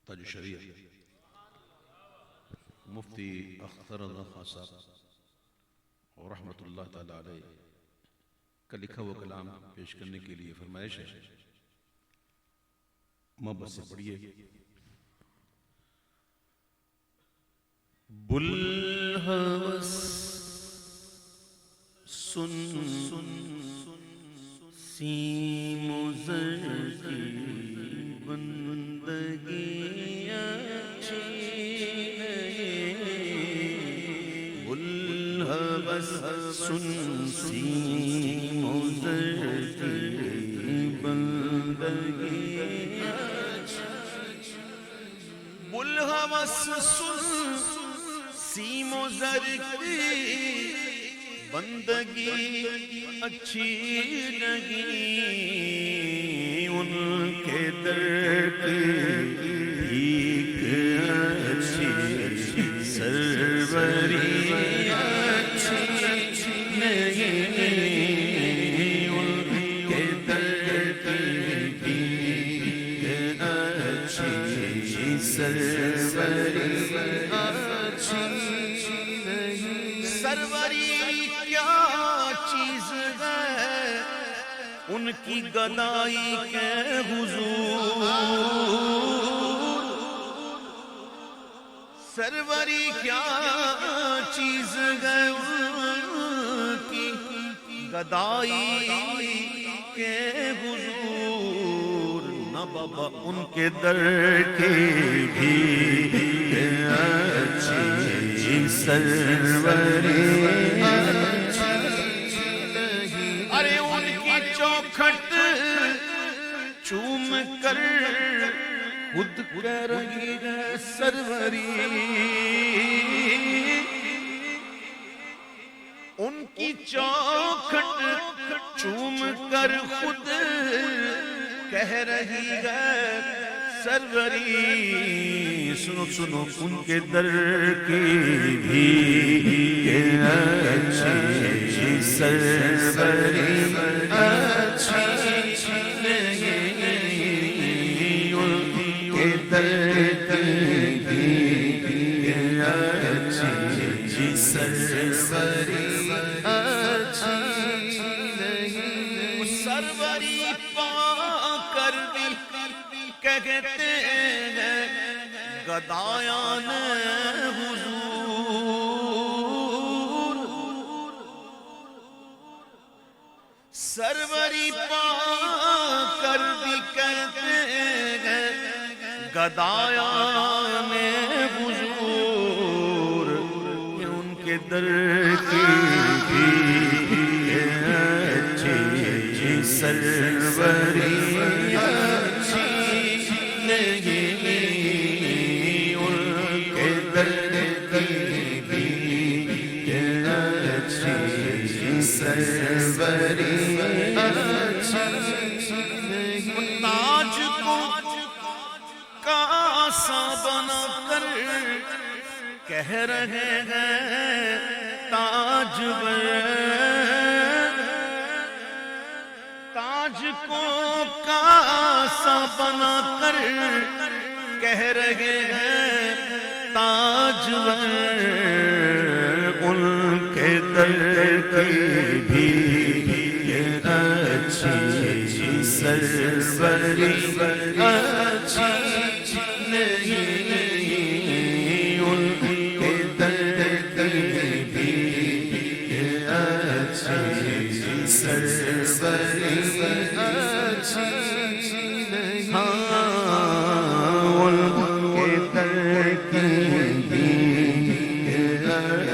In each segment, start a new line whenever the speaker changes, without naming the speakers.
تاج الشریعہ مفتی اختر رضا خان صاحب اور رحمت اللہ تعالی علیہ کا لکھا ہوا کلام پیش کرنے کے لیے فرمائش ہے، محبت سے پڑھیے۔ بُالْحَوَسْ سن سیم و زر کی بندگی اچھی نہیں، بُالْحَوَسْ سن سیم و زر کی بندگی اچھی، بُالْحَوَسْ سن سیم و زر کی بندگی اچھی نہیں، ان کے در کی بھیک اچھی سروری اچھی نہیں، ان کے در کی بھیک اچھی سروری اچھی نہیں، سروری کیا چیز ہے ان کی گدائی کے حضور، سروری کیا چیز ہے ان کی گدائی کے حضور، نہ بابا ان کے در کے بھی اچھی سروری اچھی، ارے ان کی چوکھٹ چوم کر خود کہہ رہی ہے سروری، ان کی چوکھٹ چوم کر خود کہہ رہی ہے سروری، سنو سنو ان کے در کی بھی اچھی سروری اچھی نہیں، ان کے در کی بھی اچھی سروری اچھی نہیں، سروری پا کر بھی کہتے ہیں گدایان حضور، سروری پا کر بھی کہتے ہیں گدایان حضور، کہ ان کے در کی بھی اچھی سروری اچھی نہیں، ان کے در کی بھی اچھی سروری اچھی نہیں، تاج کو کاسا بنا کر کہہ رہے ہیں تاجور، تاج کو کاسا بنا کر کہہ رہے ہیں تاجور، ان کے در کی بھی اچھی سروری اچھی نہیں، ان کے در کی بھی اچھی سروری اچھی نہیں، ان کے در کی بھی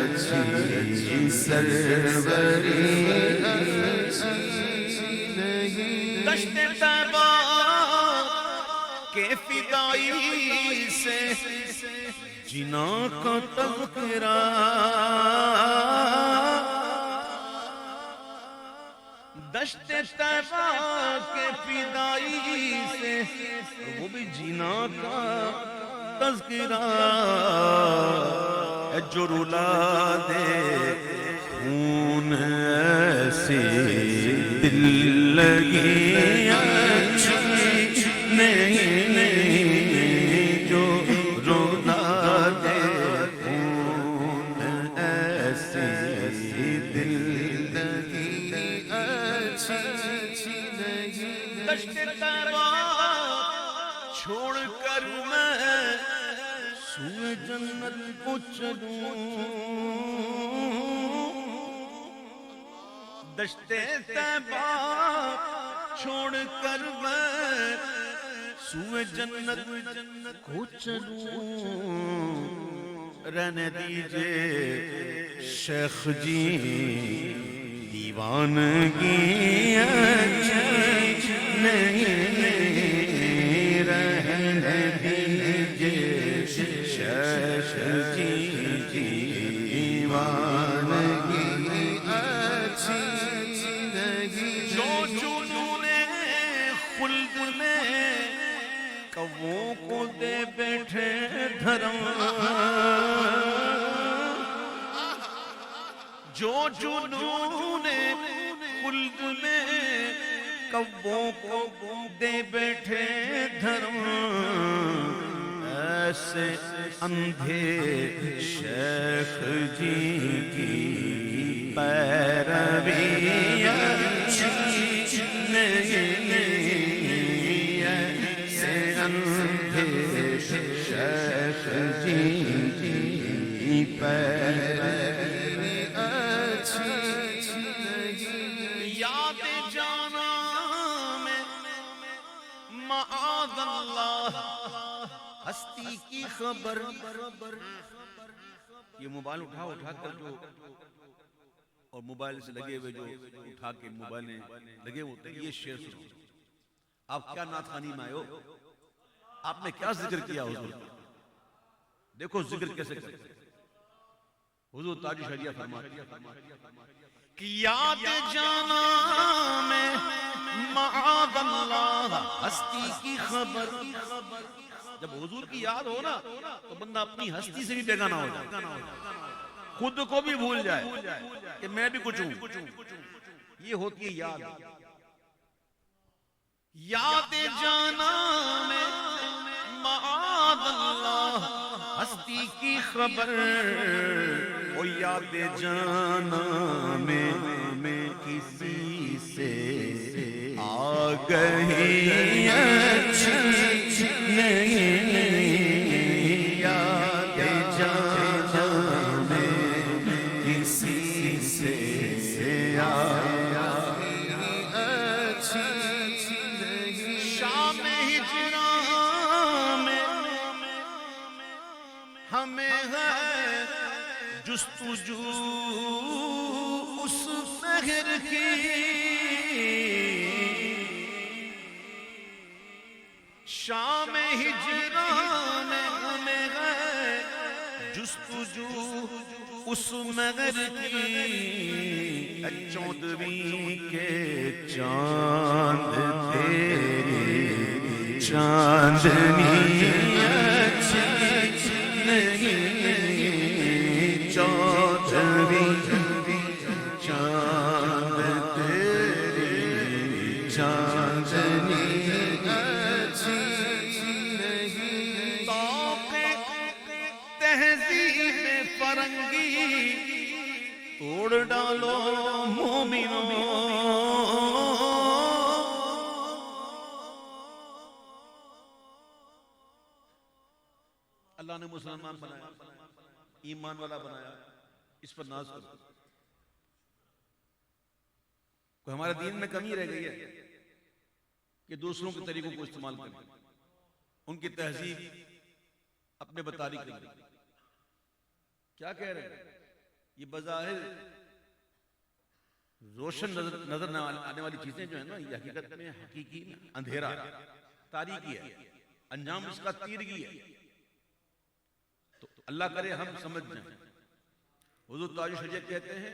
اچھی سروری اچھی نہیں، دشت طیبہ کے فدائی سے جنا کا تذکرہ، دشت طیبہ کے فدائی سے وہ بھی جنا کا تذکرہ، جو رلا دے خون ایسی دل لگی اچھی نہیں، جو چھوڑ کر میں سوئے جنت کو چلوں، دشتے طیبہ چھوڑ کر میں سوئے جنت کو چلوں، رہنے دیجئے شیخ جی دیوانگی اچھی نہیں، رہنے دیجئے شیخ جی دیوانگی اچھی نہیں، جو جنون خلد میں کووں کو دے بیٹھے دھرم، جو جنون خلد میں کووں کو دے بیٹھے دھرم، ایسے اندھے شیخ جی کی پیروی اچھی نہیں، ایسے اندھے شیخ جی کی پیروی اچھی نہیں، یاد جانا میں معاذ اللہ ہستی کی خبر، یہ موبائل اٹھا کر جو اور موبائل سے لگے ہوئے جو اٹھا کے موبائل لگے ہوتے ہیں، یہ شعر سنو، آپ کیا نعت خوانی میں آئے ہو، آپ نے کیا ذکر کیا حضور، دیکھو ذکر کیسے کرتے حضور تاج شریعہ فرماتے کہ یاد جانا میں معاذ اللہ ہستی کی خبر، جب حضور کی یاد ہو نا تو بندہ اپنی ہستی سے بھی بیگانہ ہو جائے، خود کو بھی بھول جائے کہ میں بھی کچھ ہوں، یہ ہوتی ہے یاد، یاد جانا میں معاذ اللہ ہستی کی خبر، وہ یاد جانا میں کسی سے آ گئی اچھی نہیں، یاد جانا میں کسی سے آ گئی اچھی نہیں، شام ہجرا میں ہمیں ہے جستجو اس سحر کی، شام ہجران میں ہے جستجو اس مغر کی، چودویں کے چاند تیری چاندنی اچھی نہیں، چودویں چاند تیری چاندنی اچھی نہیں، تہذیب فرنگی توڑ ڈالو مومنوں، اللہ نے مسلمان بنایا، ایمان والا بنایا، اس پر ناز کرو، کوئی ہمارے دین میں کمی رہ گئی ہے کہ دوسروں کے طریقوں کو استعمال کریں، ان کی تہذیب اپنے بطاری کریں، کیا کہہ رہے ہیں، یہ بظاہر روشن نظر آنے والی چیزیں جو ہیں نا، یہ حقیقت میں حقیقی اندھیرا تاریکی ہے، انجام اس کا تیرگی ہے، تو اللہ کرے ہم سمجھ جائیں۔ حضور تاج شریعت کہتے ہیں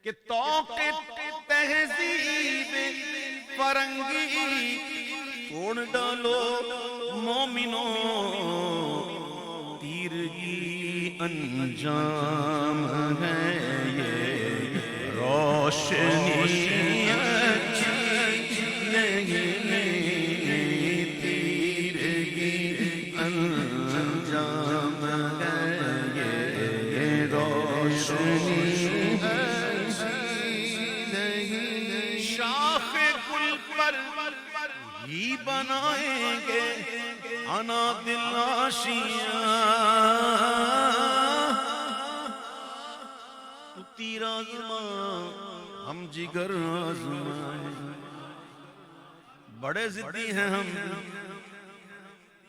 کہ توق تہذیب فرنگی توڑ ڈالو مومنوں، تیرگی انجام ہے یہ روشنی اچھی نہیں، تیرگی انجام ہے یہ روشنی اچھی نہیں، شاخ گل پر ہی بنائیں گے انا دل آشیاں تو تیر آزماں ہم جگر آزمائیں بڑے ضدی ہیں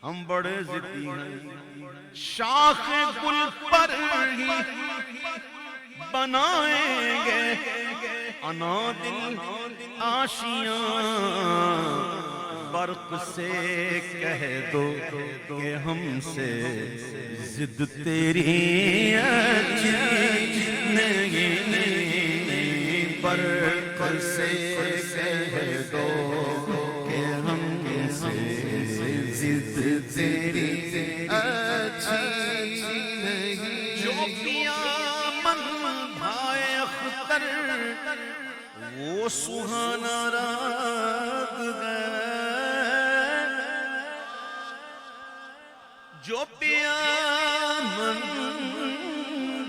ہم بڑے ضدی ہیں شاخ گل پر ہی بنائیں گے انا دل آشیاں برق سے کہہ دو کہ ہم سے ضد تیری اچھی نہیں برق سے کہہ دو کہ ہم سے ضد تیری اچھی نہیں جو پیا من بھائے اختر وہ سہانا راگ ہے جو پیا من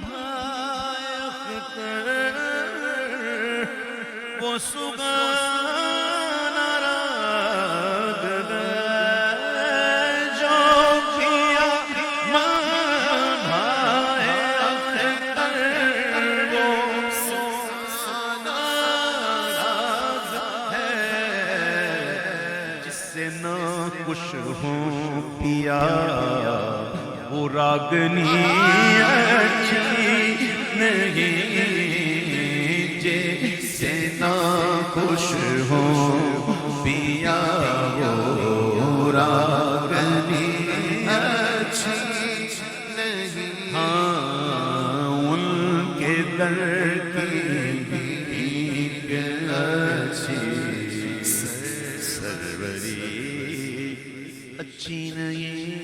بھائے اختر وہ سہانا راگ ہے جو پیا من بھائے اختر وہ سہانا خوش ہوں پیا وہ راگنی اچھی نہیں جیسے نہ خوش ہوں پیا وہ راگنی اچھی نہیں ہاں ان کے در کی بھیک اچھی سروری اچھی نہیں